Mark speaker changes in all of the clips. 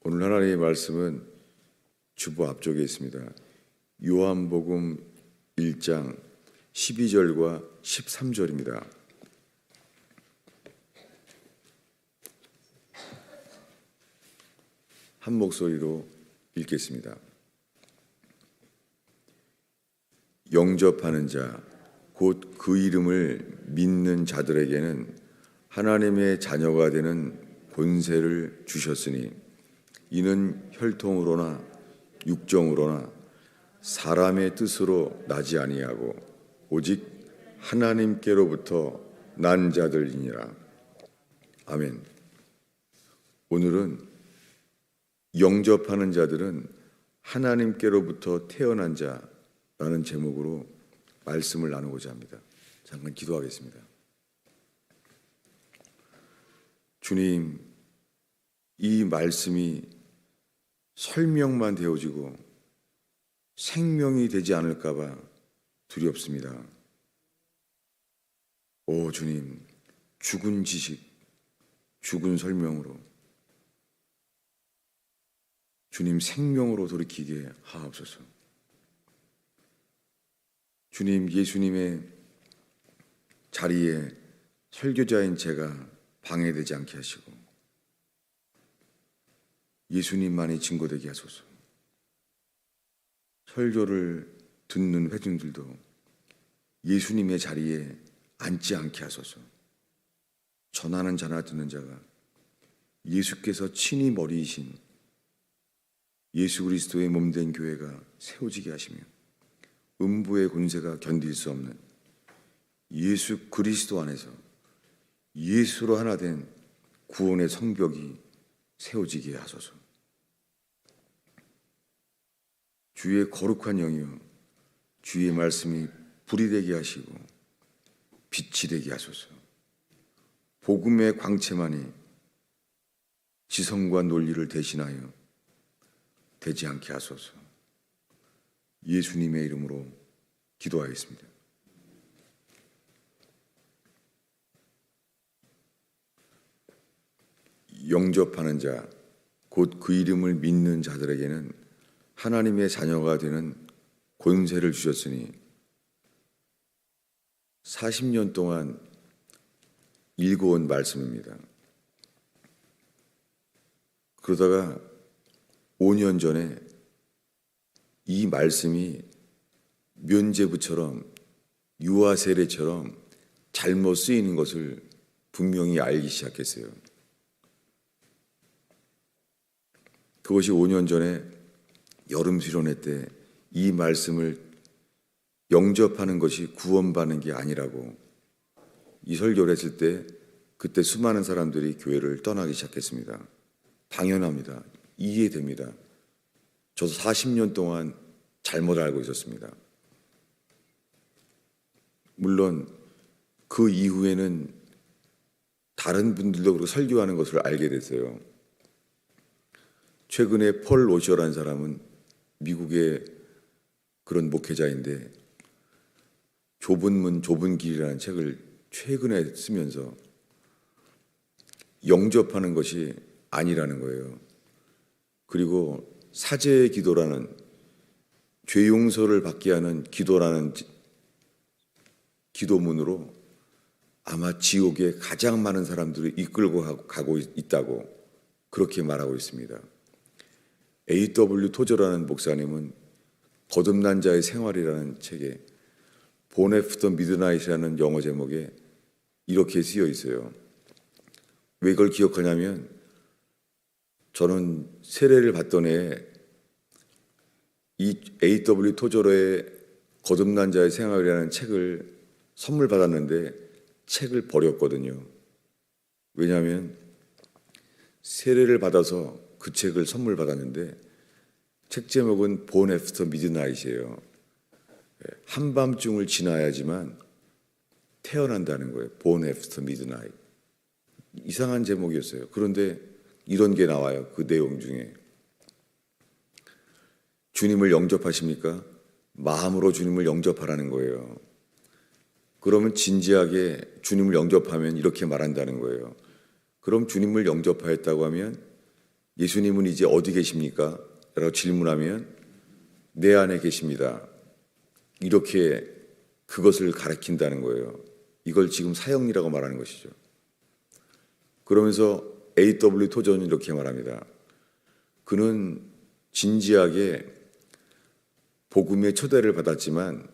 Speaker 1: 오늘 하나님의 말씀은 주보 앞쪽에 있습니다. 요한복음 1장 12절과 13절입니다. 한 목소리로 읽겠습니다. 영접하는 자, 곧 그 이름을 믿는 자들에게는 하나님의 자녀가 되는 권세를 주셨으니 이는 혈통으로나 육정으로나 사람의 뜻으로 나지 아니하고 오직 하나님께로부터 난 자들이니라. 아멘. 오늘은 영접하는 자들은 하나님께로부터 태어난 자라는 제목으로 말씀을 나누고자 합니다. 잠깐 기도하겠습니다. 주님, 이 말씀이 설명만 되어지고 생명이 되지 않을까 봐 두렵습니다. 오 주님, 죽은 지식, 죽은 설명으로 주님 생명으로 돌이키게 하옵소서. 주님, 예수님의 자리에 설교자인 제가 방해되지 않게 하시고 예수님만이 증거되게 하소서. 설교를 듣는 회중들도 예수님의 자리에 앉지 않게 하소서. 전하는 자나 듣는 자가 예수께서 친히 머리이신 예수 그리스도의 몸된 교회가 세워지게 하시며 음부의 권세가 견딜 수 없는 예수 그리스도 안에서 예수로 하나 된 구원의 성벽이 세워지게 하소서. 주의 거룩한 영이여, 주의 말씀이 불이 되게 하시고 빛이 되게 하소서. 복음의 광채만이 지성과 논리를 대신하여 되지 않게 하소서. 예수님의 이름으로 기도하겠습니다. 영접하는 자, 곧 그 이름을 믿는 자들에게는 하나님의 자녀가 되는 권세를 주셨으니 40년 동안 읽어온 말씀입니다. 그러다가 5년 전에 이 말씀이 면죄부처럼 유아 세례처럼 잘못 쓰이는 것을 분명히 알기 시작했어요. 그것이 5년 전에 여름 수련회 때 이 말씀을 영접하는 것이 구원받는 게 아니라고 이 설교를 했을 때 그때 수많은 사람들이 교회를 떠나기 시작했습니다. 당연합니다. 이해됩니다. 저도 40년 동안 잘못 알고 있었습니다. 물론 그 이후에는 다른 분들도 그렇게 설교하는 것을 알게 됐어요. 최근에 폴 로셔라는 사람은 미국의 그런 목회자인데 좁은 문 좁은 길이라는 책을 최근에 쓰면서 영접하는 것이 아니라는 거예요. 그리고 사죄의 기도라는 죄 용서를 받게 하는 기도라는 기도문으로 아마 지옥에 가장 많은 사람들을 이끌고 가고 있다고 그렇게 말하고 있습니다. A.W. 토저라는 목사님은 거듭난 자의 생활이라는 책에 Born After Midnight이라는 영어 제목에 이렇게 쓰여 있어요. 왜 이걸 기억하냐면 저는 세례를 받던 해에 이 A.W. 토저의 거듭난 자의 생활이라는 책을 선물 받았는데 책을 버렸거든요. 왜냐하면 세례를 받아서 그 책을 선물 받았는데 책 제목은 Born After Midnight이에요. 한밤중을 지나야지만 태어난다는 거예요. Born After Midnight. 이상한 제목이었어요. 그런데 이런 게 나와요. 그 내용 중에. 주님을 영접하십니까? 마음으로 주님을 영접하라는 거예요. 그러면 진지하게 주님을 영접하면 이렇게 말한다는 거예요. 그럼 주님을 영접하였다고 하면 예수님은 이제 어디 계십니까? 라고 질문하면 내 안에 계십니다. 이렇게 그것을 가리킨다는 거예요. 이걸 지금 사형리라고 말하는 것이죠. 그러면서 A.W. 토저는 이렇게 말합니다. 그는 진지하게 복음의 초대를 받았지만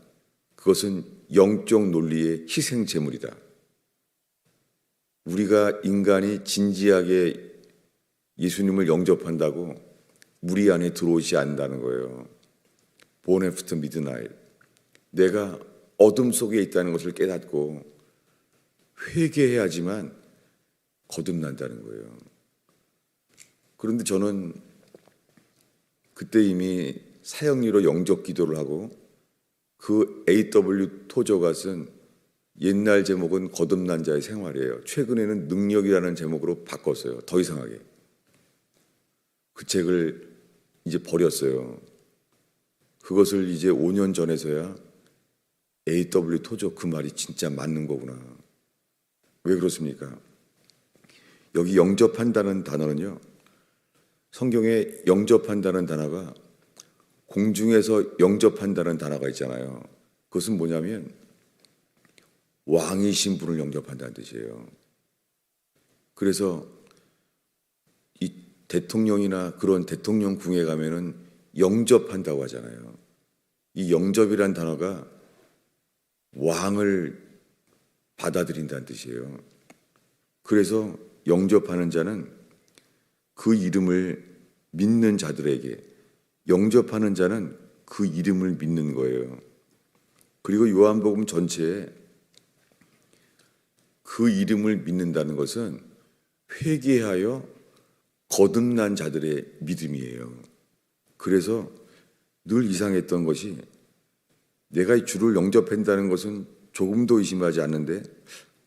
Speaker 1: 그것은 영적 논리의 희생 제물이다. 우리가 인간이 진지하게 예수님을 영접한다고 우리 안에 들어오지 않는다는 거예요. Born after midnight. 내가 어둠 속에 있다는 것을 깨닫고 회개해야지만 거듭난다는 거예요. 그런데 저는 그때 이미 사형리로 영접 기도를 하고 그 A.W. 토저가 쓴 옛날 제목은 거듭난 자의 생활이에요. 최근에는 능력이라는 제목으로 바꿨어요. 더 이상하게. 그 책을 이제 버렸어요. 그것을 이제 5년 전에서야 A.W. 토저 그 말이 진짜 맞는 거구나. 왜 그렇습니까? 여기 영접한다는 단어는요. 성경에 영접한다는 단어가 공중에서 영접한다는 단어가 있잖아요. 그것은 뭐냐면 왕이신 분을 영접한다는 뜻이에요. 그래서 이 대통령이나 그런 대통령 궁에 가면은 영접한다고 하잖아요. 이 영접이란 단어가 왕을 받아들인다는 뜻이에요. 그래서 영접하는 자는 그 이름을 믿는 자들에게, 영접하는 자는 그 이름을 믿는 거예요. 그리고 요한복음 전체에 그 이름을 믿는다는 것은 회개하여 거듭난 자들의 믿음이에요. 그래서 늘 이상했던 것이 내가 주를 영접한다는 것은 조금도 의심하지 않는데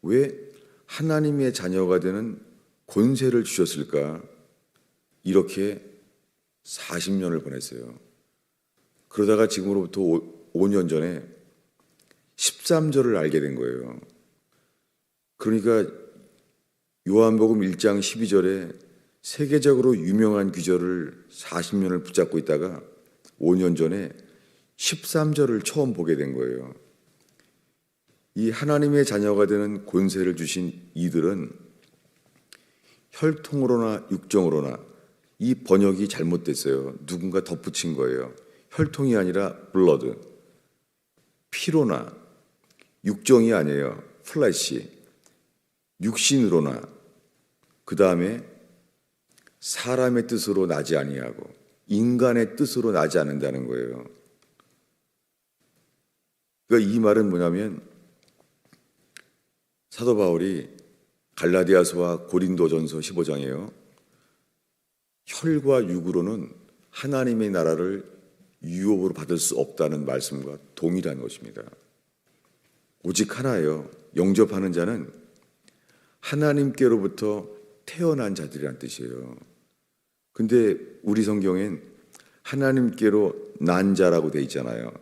Speaker 1: 왜 하나님의 자녀가 되는 권세를 주셨을까? 이렇게 40년을 보냈어요. 그러다가 지금으로부터 5년 전에 13절을 알게 된 거예요. 그러니까 요한복음 1장 12절에 세계적으로 유명한 귀절을 40년을 붙잡고 있다가 5년 전에 13절을 처음 보게 된 거예요. 이 하나님의 자녀가 되는 권세를 주신 이들은 혈통으로나 육정으로나 이 번역이 잘못됐어요. 누군가 덧붙인 거예요. 혈통이 아니라 블러드, 피로나 육정이 아니에요. 플래시, 육신으로나 그 다음에 사람의 뜻으로 나지 아니하고 인간의 뜻으로 나지 않는다는 거예요. 그러니까 이 말은 뭐냐면 사도 바울이 갈라디아서와 고린도전서 15장이에요. 혈과 육으로는 하나님의 나라를 유업으로 받을 수 없다는 말씀과 동일한 것입니다. 오직 하나예요. 영접하는 자는 하나님께로부터 태어난 자들이란 뜻이에요. 근데 우리 성경엔 하나님께로 난 자라고 돼 있잖아요.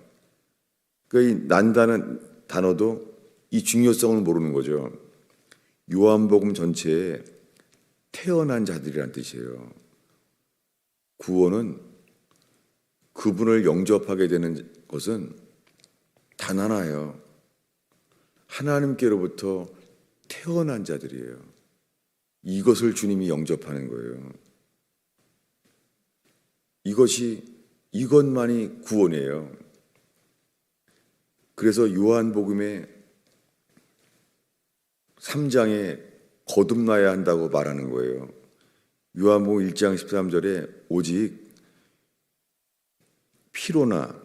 Speaker 1: 그러니까 이 난다는 단어도 이 중요성을 모르는 거죠. 요한복음 전체에 태어난 자들이란 뜻이에요. 구원은 그분을 영접하게 되는 것은 단 하나예요. 하나님께로부터 태어난 자들이에요. 이것을 주님이 영접하는 거예요. 이것만이 구원이에요. 그래서 요한복음의 3장에 거듭나야 한다고 말하는 거예요. 요한복음 1장 13절에 오직 피로나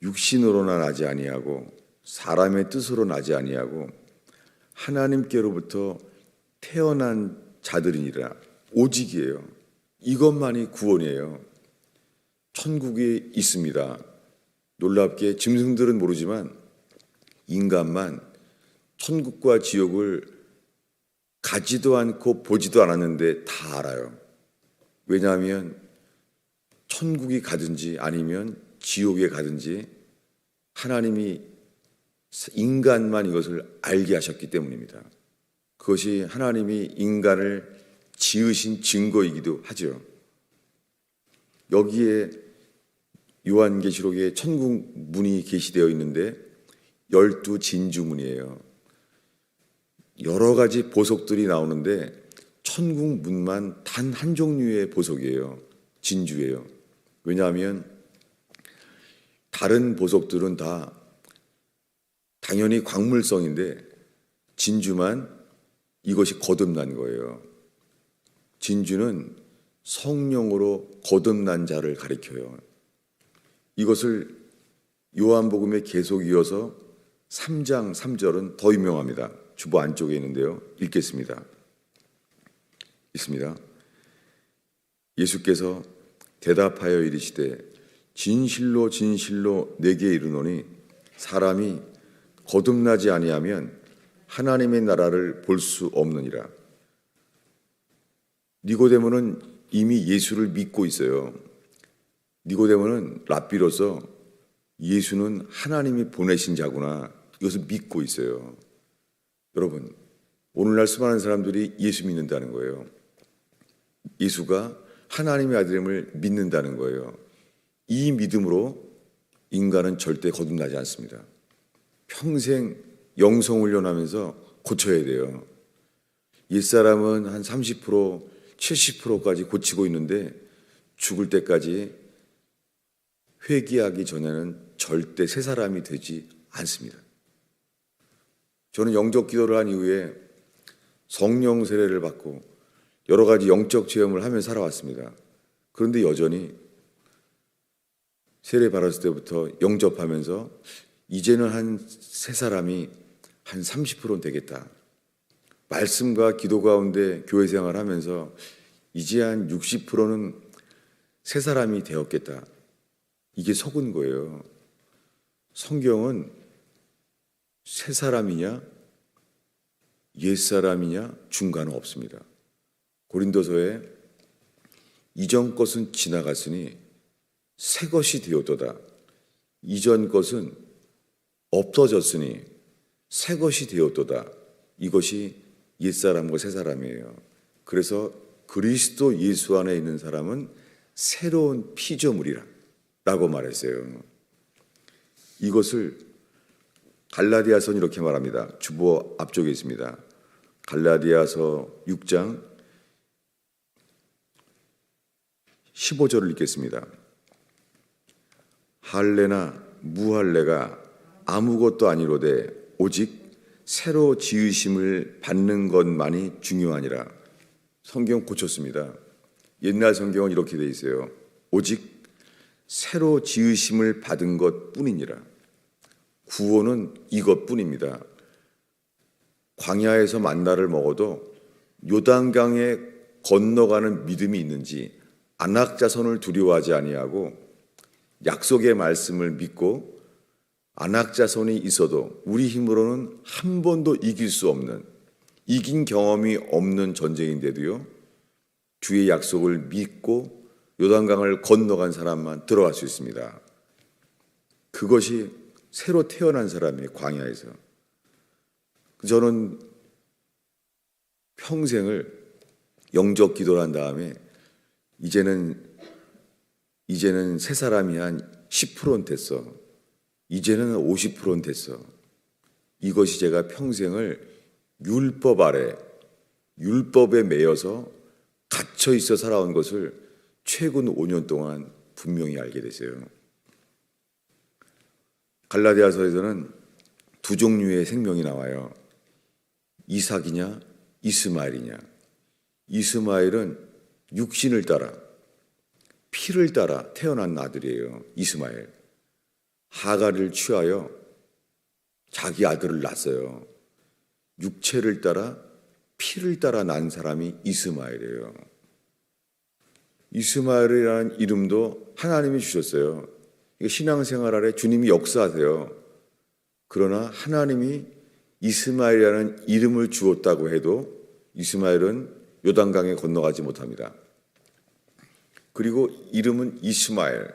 Speaker 1: 육신으로나 나지 아니하고 사람의 뜻으로 나지 아니하고 하나님께로부터 태어난 자들이니라. 오직이에요. 이것만이 구원이에요. 천국이 있습니다. 놀랍게 짐승들은 모르지만 인간만 천국과 지옥을 가지도 않고 보지도 않았는데 다 알아요. 왜냐하면 천국이 가든지 아니면 지옥에 가든지 하나님이 인간만 이것을 알게 하셨기 때문입니다. 그것이 하나님이 인간을 지으신 증거이기도 하죠. 여기에 요한계시록에 천국 문이 게시되어 있는데 12진주문이에요. 여러 가지 보석들이 나오는데 천국 문만 단 한 종류의 보석이에요. 진주예요. 왜냐하면 다른 보석들은 다 당연히 광물성인데 진주만 이것이 거듭난 거예요. 진주는 성령으로 거듭난 자를 가리켜요. 이것을 요한복음에 계속 이어서 3장 3절은 더 유명합니다. 주보 안쪽에 있는데요. 읽겠습니다. 있습니다. 예수께서 대답하여 이르시되 진실로 진실로 내게 이르노니 사람이 거듭나지 아니하면 하나님의 나라를 볼 수 없느니라. 니고데모는 이미 예수를 믿고 있어요. 니고데모는 랍비로서 예수는 하나님이 보내신 자구나 이것을 믿고 있어요. 여러분, 오늘날 수많은 사람들이 예수 믿는다는 거예요. 예수가 하나님의 아들임을 믿는다는 거예요. 이 믿음으로 인간은 절대 거듭나지 않습니다. 평생 영성훈련하면서 고쳐야 돼요. 옛사람은 한 30%, 70%까지 고치고 있는데 죽을 때까지 회개하기 전에는 절대 새 사람이 되지 않습니다. 저는 영적 기도를 한 이후에 성령 세례를 받고 여러 가지 영적 체험을 하며 살아왔습니다. 그런데 여전히 세례 받았을 때부터 영접하면서 이제는 한 새 사람이 한 30%는 되겠다. 말씀과 기도 가운데 교회 생활하면서 이제 한 60%는 새 사람이 되었겠다. 이게 속은 거예요. 성경은 새 사람이냐 옛 사람이냐 중간은 없습니다. 고린도서에 이전 것은 지나갔으니 새 것이 되었도다. 이전 것은 없어졌으니 새 것이 되었도다. 이것이 옛사람과 새사람이에요. 그래서 그리스도 예수 안에 있는 사람은 새로운 피조물이라 라고 말했어요. 이것을 갈라디아서는 이렇게 말합니다. 주보 앞쪽에 있습니다. 갈라디아서 6장 15절을 읽겠습니다. 할례나 무할례가 아무것도 아니로되 오직 새로 지으심을 받는 것만이 중요하니라. 성경 고쳤습니다. 옛날 성경은 이렇게 돼 있어요. 오직 새로 지으심을 받은 것뿐이니라. 구원은 이것뿐입니다. 광야에서 만나를 먹어도 요단강에 건너가는 믿음이 있는지 안악자손을 두려워하지 아니하고 약속의 말씀을 믿고 안악자손이 있어도 우리 힘으로는 한 번도 이길 수 없는, 이긴 경험이 없는 전쟁인데도요, 주의 약속을 믿고 요단강을 건너간 사람만 들어갈 수 있습니다. 그것이 새로 태어난 사람이에요. 광야에서. 저는 평생을 영적 기도를 한 다음에 이제는 새 사람이 한 10%는 됐어. 이제는 50%는 됐어. 이것이 제가 평생을 율법 아래, 율법에 매여서 갇혀 있어 살아온 것을 최근 5년 동안 분명히 알게 됐어요. 갈라디아서에서는 두 종류의 생명이 나와요. 이삭이냐 이스마엘이냐. 이스마엘은 육신을 따라 피를 따라 태어난 아들이에요. 이스마엘. 하갈을 취하여 자기 아들을 낳았어요. 육체를 따라 피를 따라 난 사람이 이스마엘이에요. 이스마엘이라는 이름도 하나님이 주셨어요. 신앙생활 아래 주님이 역사하세요. 그러나 하나님이 이스마엘이라는 이름을 주었다고 해도 이스마엘은 요단강에 건너가지 못합니다. 그리고 이름은 이스마엘.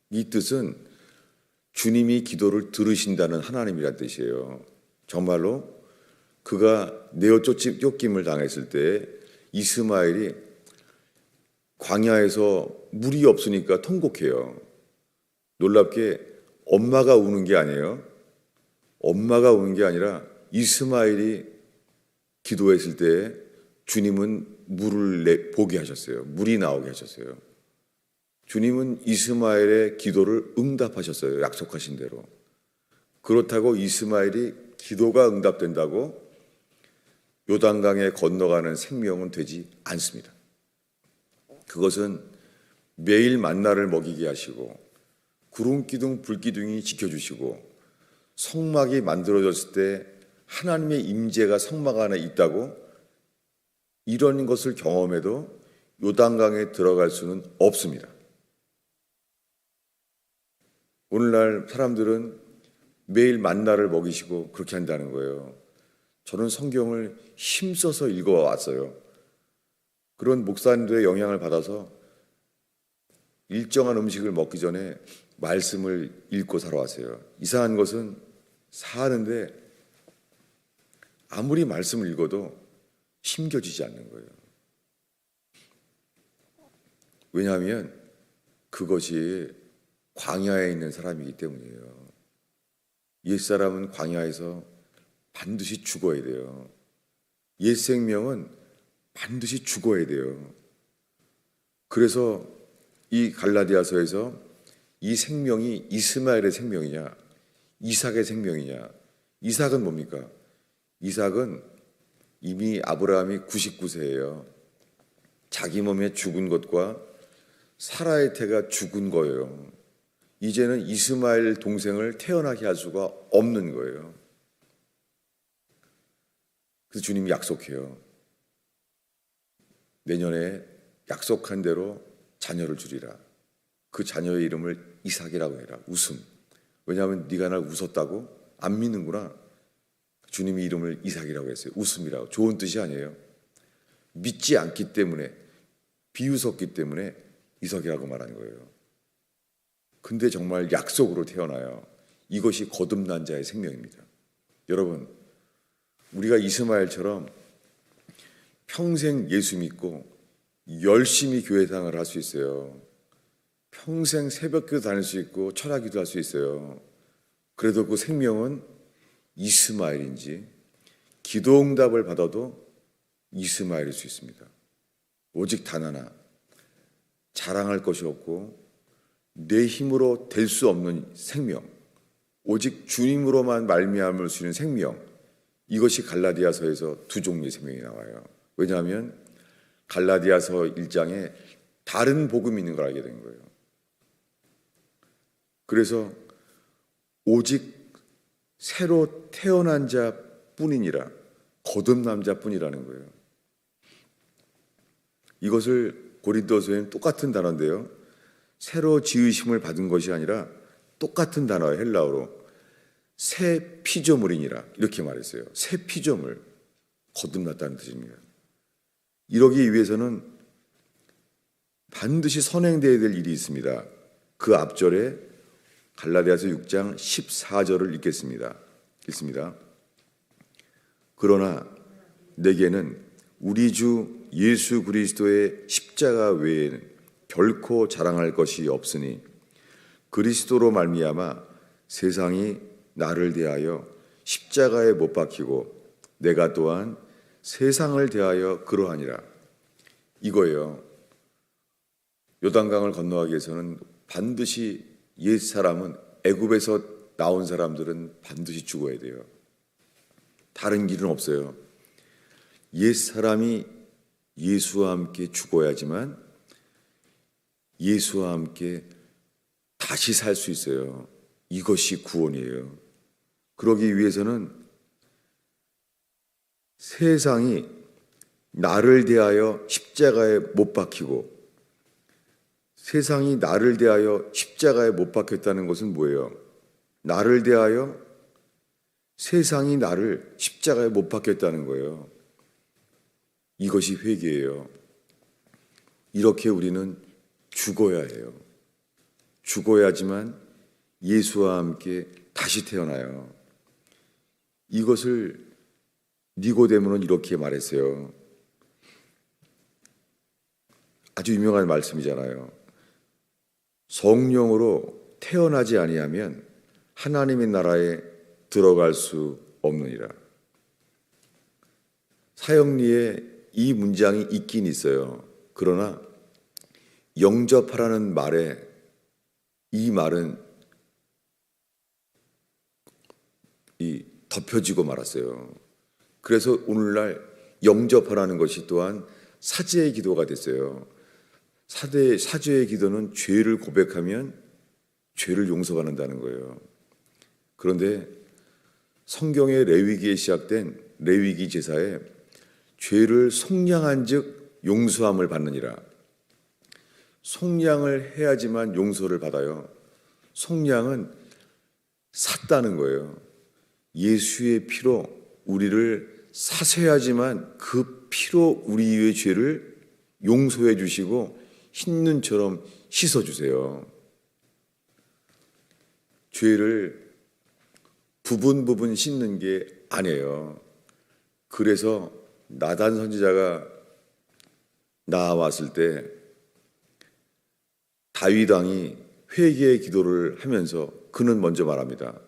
Speaker 1: 이 뜻은 주님이 기도를 들으신다는 하나님이란 뜻이에요. 정말로 그가 내어 쫓김을 당했을 때 이스마엘이 광야에서 물이 없으니까 통곡해요. 놀랍게 엄마가 우는 게 아니에요. 엄마가 우는 게 아니라 이스마엘이 기도했을 때 주님은 물을 보게 하셨어요. 물이 나오게 하셨어요. 주님은 이스마엘의 기도를 응답하셨어요. 약속하신 대로. 그렇다고 이스마엘이 기도가 응답된다고 요단강에 건너가는 생명은 되지 않습니다. 그것은 매일 만나를 먹이게 하시고 구름기둥 불기둥이 지켜주시고 성막이 만들어졌을 때 하나님의 임재가 성막 안에 있다고 이런 것을 경험해도 요단강에 들어갈 수는 없습니다. 오늘날 사람들은 매일 만나를 먹이시고 그렇게 한다는 거예요. 저는 성경을 힘써서 읽어왔어요. 그런 목사님들의 영향을 받아서 일정한 음식을 먹기 전에 말씀을 읽고 살아왔어요. 이상한 것은 사는데 아무리 말씀을 읽어도 힘겨지지 않는 거예요. 왜냐하면 그것이 광야에 있는 사람이기 때문이에요. 옛사람은 광야에서 반드시 죽어야 돼요. 옛 생명은 반드시 죽어야 돼요. 그래서 이 갈라디아서에서 이 생명이 이스마엘의 생명이냐 이삭의 생명이냐. 이삭은 뭡니까? 이삭은 이미 아브라함이 99세예요. 자기 몸에 죽은 것과 사라의 태가 죽은 거예요. 이제는 이스마엘 동생을 태어나게 할 수가 없는 거예요. 그래서 주님이 약속해요. 내년에 약속한 대로 자녀를 주리라. 그 자녀의 이름을 이삭이라고 해라. 웃음. 왜냐하면 네가 날 웃었다고? 안 믿는구나. 주님이 이름을 이삭이라고 했어요. 웃음이라고. 좋은 뜻이 아니에요. 믿지 않기 때문에, 비웃었기 때문에 이삭이라고 말하는 거예요. 근데 정말 약속으로 태어나요. 이것이 거듭난 자의 생명입니다. 여러분, 우리가 이스마엘처럼 평생 예수 믿고 열심히 교회 생활을 할 수 있어요. 평생 새벽기도 다닐 수 있고 철학기도 할 수 있어요. 그래도 그 생명은 이스마엘인지 기도 응답을 받아도 이스마엘일 수 있습니다. 오직 단 하나, 자랑할 것이 없고 내 힘으로 될 수 없는 생명, 오직 주님으로만 말미암을 수 있는 생명, 이것이 갈라디아서에서 두 종류의 생명이 나와요. 왜냐하면 갈라디아서 1장에 다른 복음이 있는 걸 알게 된 거예요. 그래서 오직 새로 태어난 자뿐이니라, 거듭난 자뿐이라는 거예요. 이것을 고린도서에는 똑같은 단어인데요. 새로 지으심을 받은 것이 아니라 똑같은 단어예요. 헬라어로. 새 피조물이니라 이렇게 말했어요. 새 피조물, 거듭났다는 뜻입니다. 이러기 위해서는 반드시 선행되어야 될 일이 있습니다. 그 앞절에 갈라디아서 6장 14절을 읽겠습니다. 읽습니다. 그러나 내게는 우리 주 예수 그리스도의 십자가 외에는 결코 자랑할 것이 없으니 그리스도로 말미암아 세상이 나를 대하여 십자가에 못 박히고 내가 또한 세상을 대하여 그러하니라. 이거예요. 요단강을 건너가기 위해서는 반드시 옛 사람은, 애굽에서 나온 사람들은 반드시 죽어야 돼요. 다른 길은 없어요. 옛 사람이 예수와 함께 죽어야지만 예수와 함께 다시 살 수 있어요. 이것이 구원이에요. 그러기 위해서는 세상이 나를 대하여 십자가에 못 박히고, 세상이 나를 대하여 십자가에 못 박혔다는 것은 뭐예요? 나를 대하여 세상이 나를 십자가에 못 박혔다는 거예요. 이것이 회개예요. 이렇게 우리는 죽어야 해요. 죽어야지만 예수와 함께 다시 태어나요. 이것을 니고데모는 이렇게 말했어요. 아주 유명한 말씀이잖아요. 성령으로 태어나지 아니하면 하나님의 나라에 들어갈 수 없느니라. 사형리에 이 문장이 있긴 있어요. 그러나 영접하라는 말에 이 말은 덮여지고 말았어요. 그래서 오늘날 영접하라는 것이 또한 사죄의 기도가 됐어요. 사죄의 기도는 죄를 고백하면 죄를 용서받는다는 거예요. 그런데 성경의 레위기에 시작된 레위기 제사에 죄를 속량한 즉 용서함을 받느니라. 속량을 해야지만 용서를 받아요. 속량은 샀다는 거예요. 예수의 피로 우리를 사셔야지만 그 피로 우리의 죄를 용서해 주시고 흰눈처럼 씻어주세요. 죄를 부분 씻는 게 아니에요. 그래서 나단 선지자가 나왔을 때 다윗 왕이 회개의 기도를 하면서 그는 먼저 말합니다.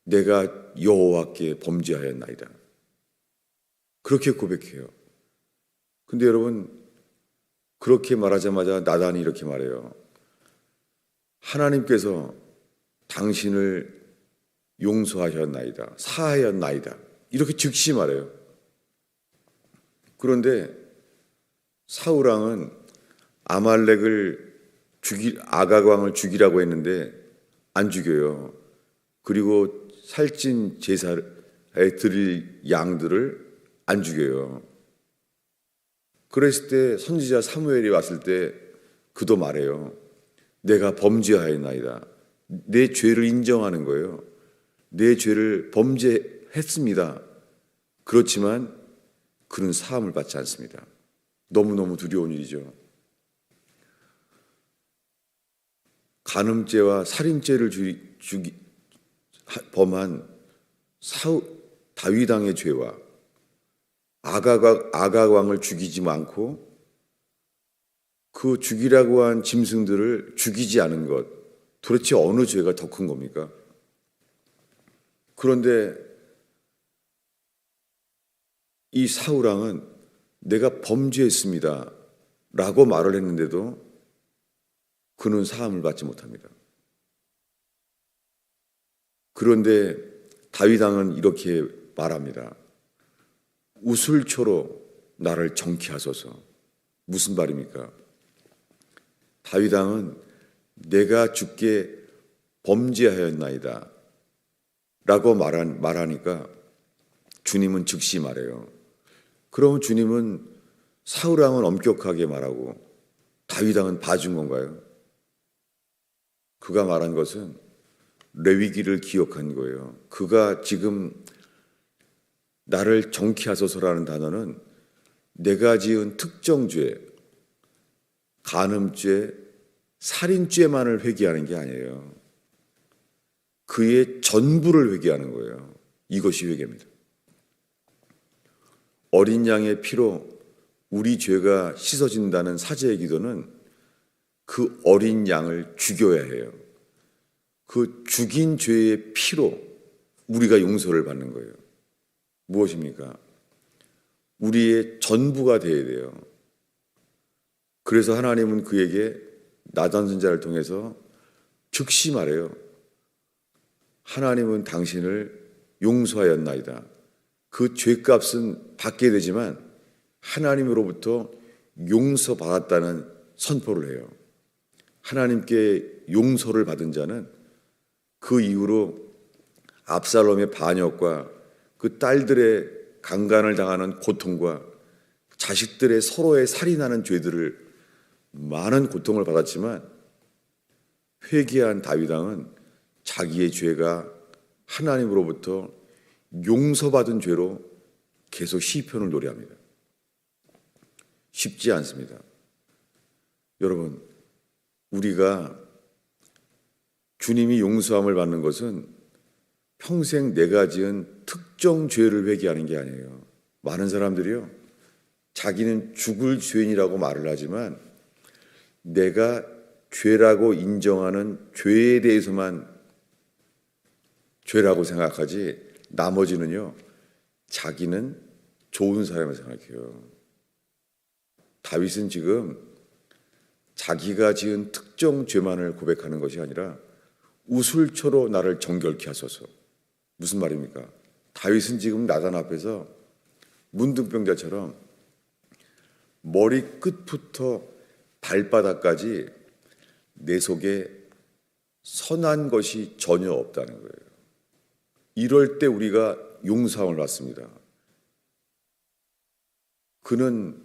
Speaker 1: 내가 여호와께 범죄하였나이다. 그렇게 고백해요. 근데 여러분, 그렇게 말하자마자 나단이 이렇게 말해요. 하나님께서 당신을 용서하셨나이다. 사하였나이다. 이렇게 즉시 말해요. 그런데 사울왕은 아각 왕을 죽이라고 했는데 안 죽여요. 그리고 살찐 제사에 드릴 양들을 안 죽여요. 그랬을 때 선지자 사무엘이 왔을 때 그도 말해요. 내가 범죄하였나이다. 내 죄를 인정하는 거예요. 내 죄를 범죄했습니다. 그렇지만 그는 사함을 받지 않습니다. 너무너무 두려운 일이죠. 간음죄와 살인죄를 범한 다윗 왕의 죄와 아각 왕을 죽이지 않고 그 죽이라고 한 짐승들을 죽이지 않은 것, 도대체 어느 죄가 더 큰 겁니까? 그런데 이 사울왕은 내가 범죄했습니다 라고 말을 했는데도 그는 사함을 받지 못합니다. 그런데 다윗 왕은 이렇게 말합니다. 우슬초로 나를 정케하소서. 무슨 말입니까? 다윗 왕은 내가 주께 범죄하였나이다 라고 말하니까 주님은 즉시 말해요. 그럼 주님은 사울 왕은 엄격하게 말하고 다윗 왕은 봐준 건가요? 그가 말한 것은 레위기를 기억한 거예요. 그가 지금 나를 정케하소서라는 단어는 내가 지은 특정 죄, 간음죄, 살인죄만을 회개하는 게 아니에요. 그의 전부를 회개하는 거예요. 이것이 회개입니다. 어린 양의 피로 우리 죄가 씻어진다는 사죄의 기도는 그 어린 양을 죽여야 해요. 그 죽인 죄의 피로 우리가 용서를 받는 거예요. 무엇입니까? 우리의 전부가 되어야 돼요. 그래서 하나님은 그에게 나단 선지자를 통해서 즉시 말해요. 하나님은 당신을 용서하였나이다. 그 죄값은 받게 되지만 하나님으로부터 용서받았다는 선포를 해요. 하나님께 용서를 받은 자는 그 이후로 압살롬의 반역과 그 딸들의 강간을 당하는 고통과 자식들의 서로의 살인하는 죄들을 많은 고통을 받았지만 회개한 다윗 왕은 자기의 죄가 하나님으로부터 용서받은 죄로 계속 시편을 노래합니다. 쉽지 않습니다. 여러분, 우리가 주님이 용서함을 받는 것은 평생 내가 지은 특정 죄를 회개하는 게 아니에요. 많은 사람들이요, 자기는 죽을 죄인이라고 말을 하지만 내가 죄라고 인정하는 죄에 대해서만 죄라고 생각하지 나머지는요, 자기는 좋은 사람을 생각해요. 다윗은 지금 자기가 지은 특정 죄만을 고백하는 것이 아니라 우술초로 나를 정결케 하소서. 무슨 말입니까? 다윗은 지금 나단 앞에서 문둥병자처럼 머리 끝부터 발바닥까지 내 속에 선한 것이 전혀 없다는 거예요. 이럴 때 우리가 용서함을 받습니다. 그는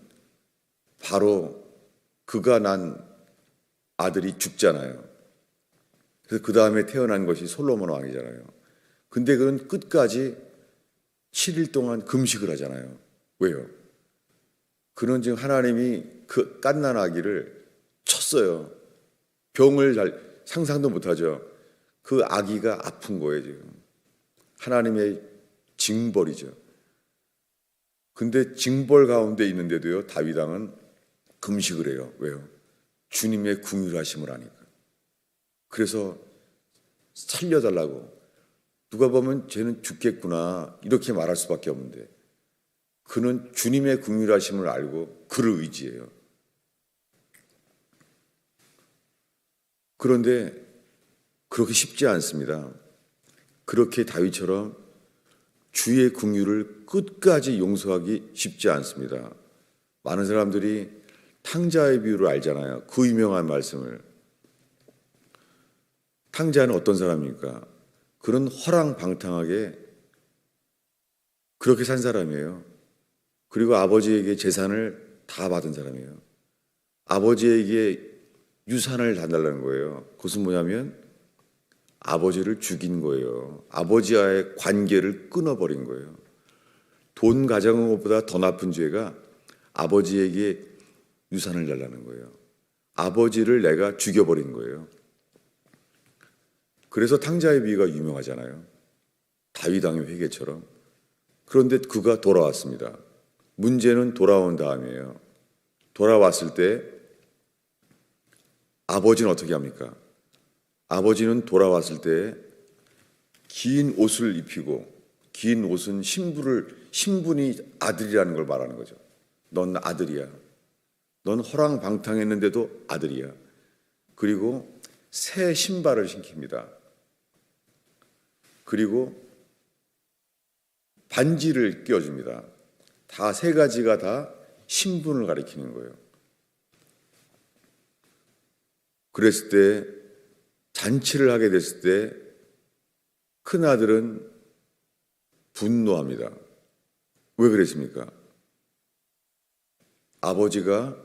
Speaker 1: 바로 그가 난 아들이 죽잖아요. 그래서 그 다음에 태어난 것이 솔로몬 왕이잖아요. 근데 그는 끝까지 7일 동안 금식을 하잖아요. 왜요? 그는 지금 하나님이 그 갓난 아기를 쳤어요. 병을 잘 상상도 못하죠. 그 아기가 아픈 거예요, 지금. 하나님의 징벌이죠. 근데 징벌 가운데 있는데도요, 다윗 왕은 금식을 해요. 왜요? 주님의 긍휼하심을 아니까. 그래서 살려달라고. 누가 보면 쟤는 죽겠구나 이렇게 말할 수밖에 없는데 그는 주님의 긍휼하심을 알고 그를 의지해요. 그런데 그렇게 쉽지 않습니다. 그렇게 다윗처럼 주의 긍휼을 끝까지 용서하기 쉽지 않습니다. 많은 사람들이 탕자의 비유를 알잖아요. 그 유명한 말씀을. 탕자는 어떤 사람입니까? 그는 허랑방탕하게 그렇게 산 사람이에요. 그리고 아버지에게 재산을 다 받은 사람이에요. 아버지에게 유산을 다 달라는 거예요. 그것은 뭐냐면 아버지를 죽인 거예요. 아버지와의 관계를 끊어버린 거예요. 돈 가져간 것보다 더 나쁜 죄가 아버지에게 유산을 달라는 거예요. 아버지를 내가 죽여버린 거예요. 그래서 탕자의 비유가 유명하잖아요. 다윗 왕의 회개처럼. 그런데 그가 돌아왔습니다. 문제는 돌아온 다음이에요. 돌아왔을 때 아버지는 어떻게 합니까? 아버지는 돌아왔을 때 긴 옷을 입히고, 긴 옷은 신분이 아들이라는 걸 말하는 거죠. 넌 아들이야. 넌 허랑방탕했는데도 아들이야. 그리고 새 신발을 신깁니다. 그리고 반지를 끼워줍니다. 다 세 가지가 다 신분을 가리키는 거예요. 그랬을 때 잔치를 하게 됐을 때 큰아들은 분노합니다. 왜 그랬습니까? 아버지가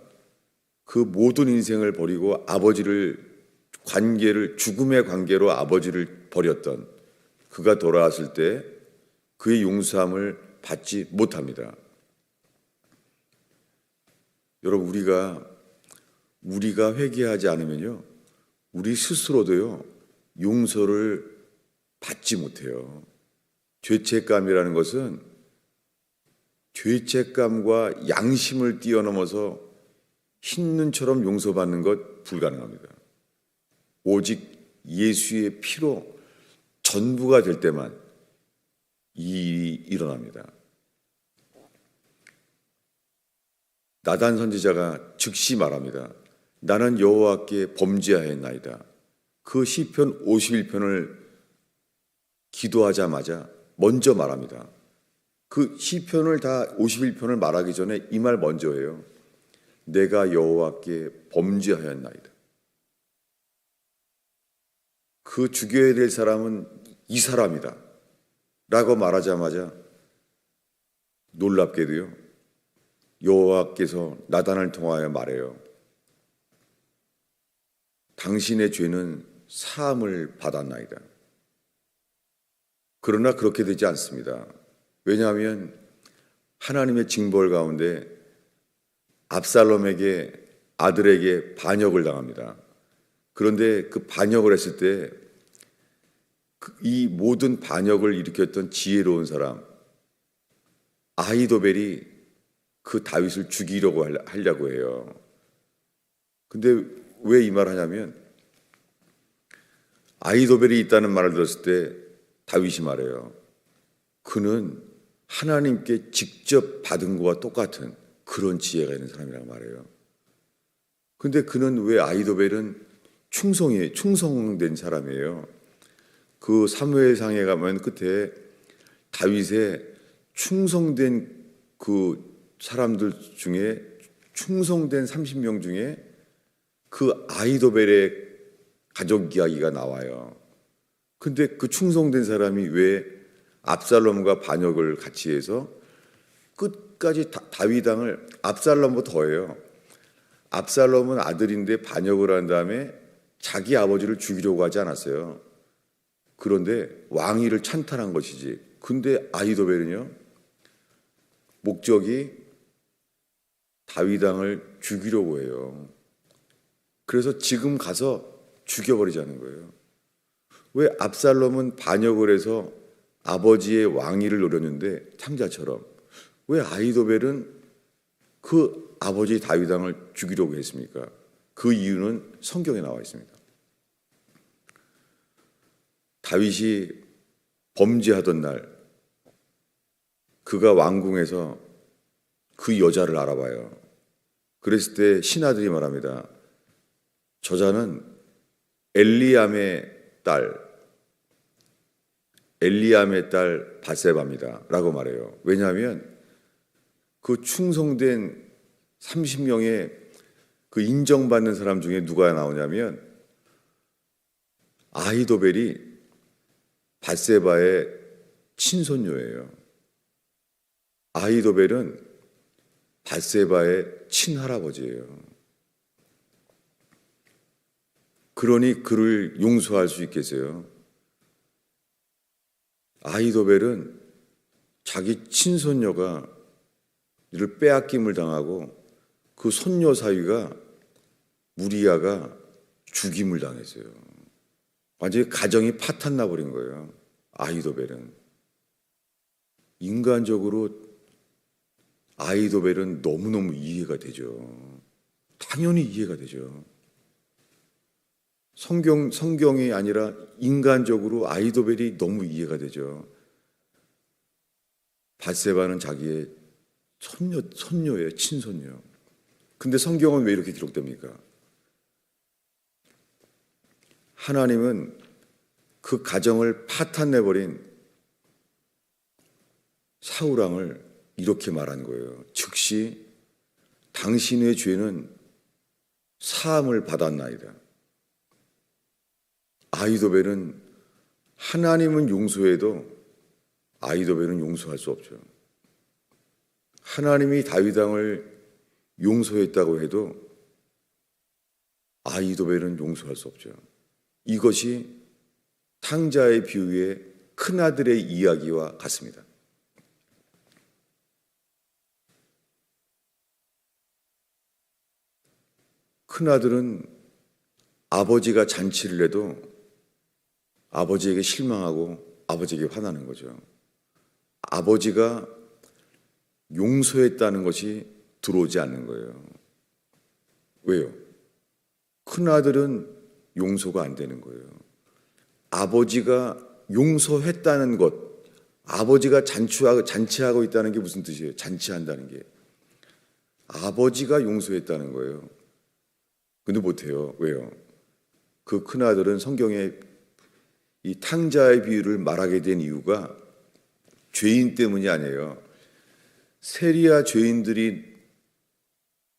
Speaker 1: 그 모든 인생을 버리고 죽음의 관계로 아버지를 버렸던 그가 돌아왔을 때 그의 용서함을 받지 못합니다. 여러분, 우리가 회개하지 않으면요, 우리 스스로도요, 용서를 받지 못해요. 죄책감이라는 것은 죄책감과 양심을 뛰어넘어서 흰 눈처럼 용서받는 것 불가능합니다. 오직 예수의 피로 전부가 될 때만 이 일이 일어납니다. 나단 선지자가 즉시 말합니다. 나는 여호와께 범죄하였나이다. 그 시편 51편을 기도하자마자 먼저 말합니다. 그 시편을 다 51편을 말하기 전에 이 말 먼저 해요. 내가 여호와께 범죄하였나이다. 그 죽여야 될 사람은 이 사람이다 라고 말하자마자 놀랍게도요, 여호와께서 나단을 통하여 말해요. 당신의 죄는 사함을 받았나이다. 그러나 그렇게 되지 않습니다. 왜냐하면 하나님의 징벌 가운데 압살롬에게 아들에게 반역을 당합니다. 그런데 그 반역을 했을 때 이 모든 반역을 일으켰던 지혜로운 사람 아히도벨이 그 다윗을 죽이려고 하려고 해요. 근데 왜 이 말 하냐면 아히도벨이 있다는 말을 들었을 때 다윗이 말해요. 그는 하나님께 직접 받은 것과 똑같은 그런 지혜가 있는 사람이라고 말해요. 근데 그는 왜 아히도벨은 충성된 사람이에요. 그 사무엘상에 가면 끝에 다윗의 충성된 그 사람들 중에 충성된 30명 중에 그 아히도벨의 가족 이야기가 나와요. 근데 그 충성된 사람이 왜 압살롬과 반역을 같이 해서 끝까지 다윗 왕을 압살롬보다 더해요. 압살롬은 아들인데 반역을 한 다음에 자기 아버지를 죽이려고 하지 않았어요. 그런데 왕위를 찬탈한 것이지. 근데 아히도벨은요, 목적이 다윗 왕을 죽이려고 해요. 그래서 지금 가서 죽여버리자는 거예요. 왜 압살롬은 반역을 해서 아버지의 왕위를 노렸는데 탕자처럼, 왜 아히도벨은 그 아버지 다윗 왕을 죽이려고 했습니까? 그 이유는 성경에 나와 있습니다. 다윗이 범죄하던 날 그가 왕궁에서 그 여자를 알아봐요. 그랬을 때 신하들이 말합니다. 저자는 엘리암의 딸 바세바입니다 라고 말해요. 왜냐하면 그 충성된 30명의 그 인정받는 사람 중에 누가 나오냐면 아히도벨이 바세바의 친손녀예요. 아히도벨은 바세바의 친할아버지예요. 그러니 그를 용서할 수 있겠어요? 아히도벨은 자기 친손녀가 이를 빼앗김을 당하고 그 손녀 사위가 무리아가 죽임을 당했어요. 완전히 가정이 파탄나 버린 거예요. 아히도벨은. 인간적으로 아히도벨은 너무너무 이해가 되죠. 당연히 이해가 되죠. 성경이 아니라 인간적으로 아히도벨이 너무 이해가 되죠. 밧세바는 자기의 손녀예요, 친손녀. 근데 성경은 왜 이렇게 기록됩니까? 하나님은 그 가정을 파탄내버린 사울 왕을 이렇게 말한 거예요. 즉시 당신의 죄는 사함을 받았나이다. 아히도벨은 하나님은 용서해도 아히도벨은 용서할 수 없죠. 하나님이 다윗 왕을 용서했다고 해도 아히도벨은 용서할 수 없죠. 이것이 탕자의 비유의 큰아들의 이야기와 같습니다. 큰아들은 아버지가 잔치를 해도 아버지에게 실망하고 아버지에게 화나는 거죠. 아버지가 용서했다는 것이 들어오지 않는 거예요. 왜요? 큰아들은 용서가 안 되는 거예요. 아버지가 용서했다는 것, 아버지가 잔치하고 있다는 게 무슨 뜻이에요? 잔치한다는 게. 아버지가 용서했다는 거예요. 근데 못해요. 왜요? 그 큰아들은 성경에 이 탕자의 비유를 말하게 된 이유가 죄인 때문이 아니에요. 세리와 죄인들이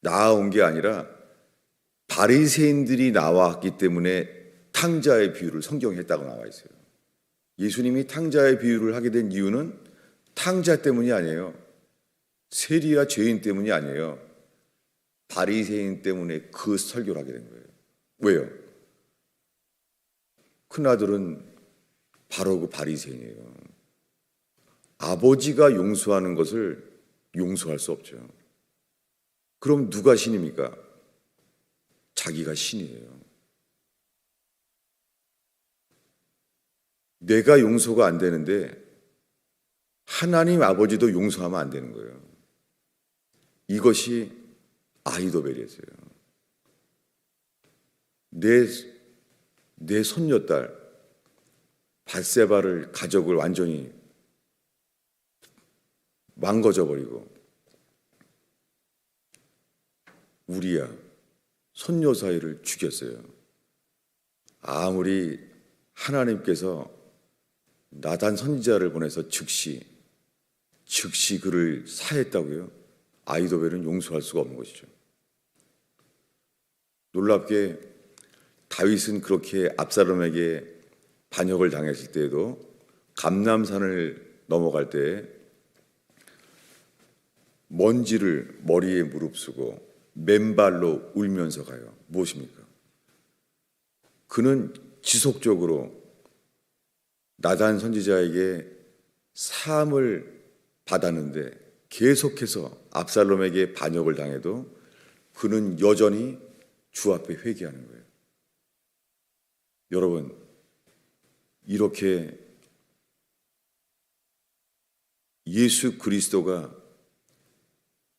Speaker 1: 나아온 게 아니라 바리새인들이 나왔기 때문에 탕자의 비유를 성경에 했다고 나와 있어요. 예수님이 탕자의 비유를 하게 된 이유는 탕자 때문이 아니에요. 세리와 죄인 때문이 아니에요. 바리새인 때문에 그 설교를 하게 된 거예요. 왜요? 큰아들은 바로 그 바리새인이에요. 아버지가 용서하는 것을 용서할 수 없죠. 그럼 누가 신입니까? 자기가 신이에요. 내가 용서가 안 되는데 하나님 아버지도 용서하면 안 되는 거예요. 이것이 아히도벨이었어요. 내, 내 손녀딸 밧세바를 가족을 완전히 망가져 버리고 우리야 손녀 사이를 죽였어요. 아무리 하나님께서 나단 선지자를 보내서 즉시 그를 사했다고요? 아히도벨은 용서할 수가 없는 것이죠. 놀랍게 다윗은 그렇게 압살롬에게 반역을 당했을 때에도 감람산을 넘어갈 때 먼지를 머리에 무릅쓰고 맨발로 울면서 가요. 무엇입니까? 그는 지속적으로 나단 선지자에게 사함을 받았는데 계속해서 압살롬에게 반역을 당해도 그는 여전히 주 앞에 회개하는 거예요. 여러분, 이렇게 예수 그리스도가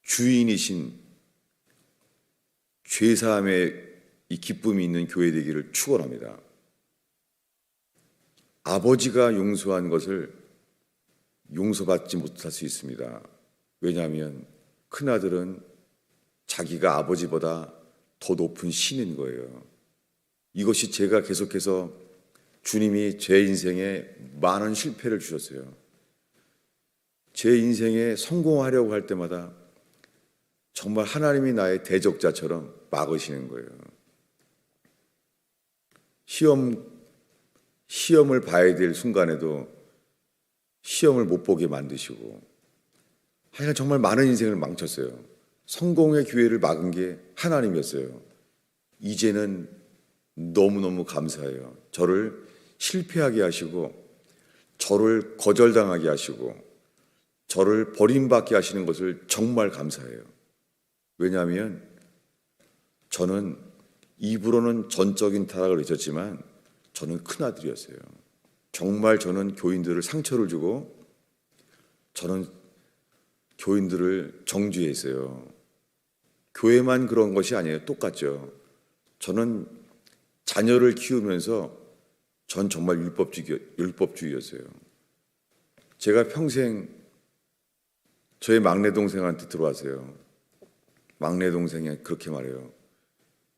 Speaker 1: 주인이신 죄사함의 이 기쁨이 있는 교회 되기를 축원합니다. 아버지가 용서한 것을 용서받지 못할 수 있습니다. 왜냐하면 큰아들은 자기가 아버지보다 더 높은 신인 거예요. 이것이 제가 계속해서 주님이 제 인생에 많은 실패를 주셨어요. 제 인생에 성공하려고 할 때마다 정말 하나님이 나의 대적자처럼 막으시는 거예요. 시험을 봐야 될 순간에도 시험을 못 보게 만드시고 하여간 정말 많은 인생을 망쳤어요. 성공의 기회를 막은 게 하나님이었어요. 이제는 너무너무 감사해요. 저를 실패하게 하시고 저를 거절당하게 하시고 저를 버림받게 하시는 것을 정말 감사해요. 왜냐하면 저는 입으로는 전적인 타락을 외쳤지만 저는 큰아들이었어요. 정말 저는 교인들을 상처를 주고 저는 교인들을 정죄했어요. 교회만 그런 것이 아니에요. 똑같죠. 저는 자녀를 키우면서 전 정말 율법주의였어요. 제가 평생 저의 막내 동생한테 들어와서요. 막내 동생이 그렇게 말해요.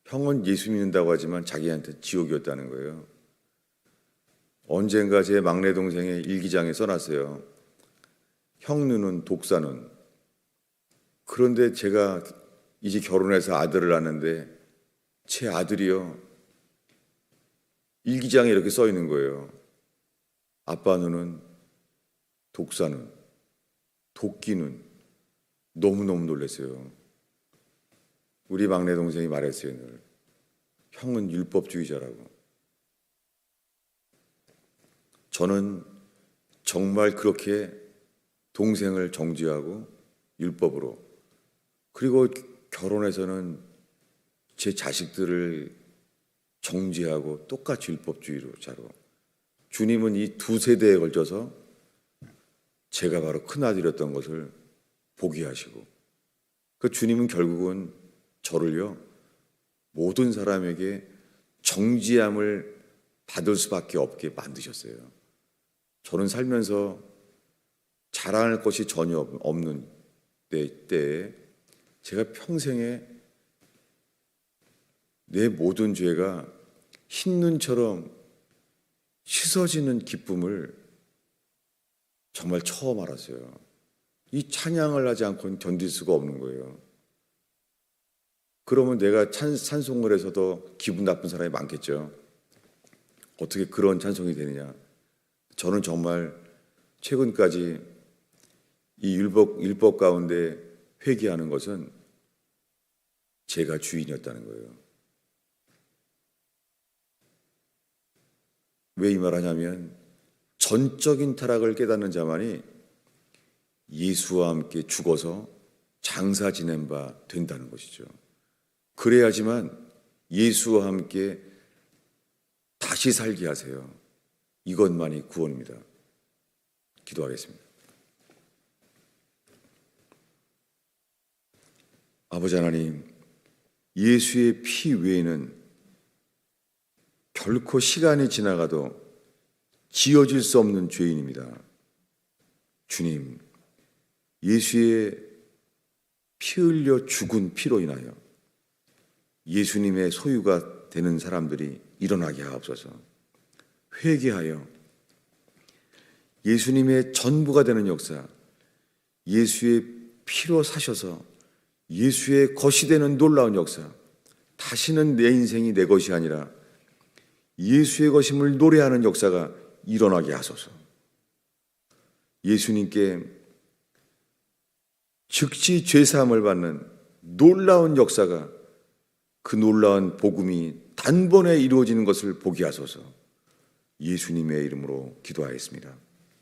Speaker 1: 형은 예수 믿는다고 하지만 자기한테 지옥이었다는 거예요. 언젠가 제 막내 동생의 일기장에 써놨어요. 형 눈은 독사는. 그런데 제가 이제 결혼해서 아들을 낳았는데 제 아들이요. 일기장에 이렇게 써 있는 거예요. 아빠 눈은 독사는, 도끼는. 너무너무 놀랐어요. 우리 막내 동생이 말했어요. 늘. 형은 율법주의자라고. 저는 정말 그렇게 동생을 정죄하고 율법으로 그리고 결혼해서는 제 자식들을 정죄하고 똑같이 율법주의자로 주님은 이 두 세대에 걸쳐서 제가 바로 큰아들이었던 것을 보게 하시고 그 주님은 결국은 저를요 모든 사람에게 정죄함을 받을 수밖에 없게 만드셨어요. 저는 살면서 자랑할 것이 전혀 없는 때에 제가 평생에 내 모든 죄가 흰눈처럼 씻어지는 기쁨을 정말 처음 알았어요. 이 찬양을 하지 않고는 견딜 수가 없는 거예요. 그러면 내가 찬송을 해서도 기분 나쁜 사람이 많겠죠. 어떻게 그런 찬송이 되느냐. 저는 정말 최근까지 이 율법 가운데 회개하는 것은 제가 주인이었다는 거예요. 왜 이 말하냐면 전적인 타락을 깨닫는 자만이 예수와 함께 죽어서 장사 지낸 바 된다는 것이죠. 그래야지만 예수와 함께 다시 살게 하세요. 이것만이 구원입니다. 기도하겠습니다. 아버지 하나님, 예수의 피 외에는 결코 시간이 지나가도 지어질 수 없는 죄인입니다. 주님, 예수의 피 흘려 죽은 피로 인하여 예수님의 소유가 되는 사람들이 일어나게 하옵소서. 회개하여 예수님의 전부가 되는 역사, 예수의 피로 사셔서 예수의 것이 되는 놀라운 역사, 다시는 내 인생이 내 것이 아니라 예수의 것임을 노래하는 역사가 일어나게 하소서. 예수님께 즉시 죄사함을 받는 놀라운 역사가, 그 놀라운 복음이 단번에 이루어지는 것을 보게 하소서. 예수님의 이름으로 기도하였습니다.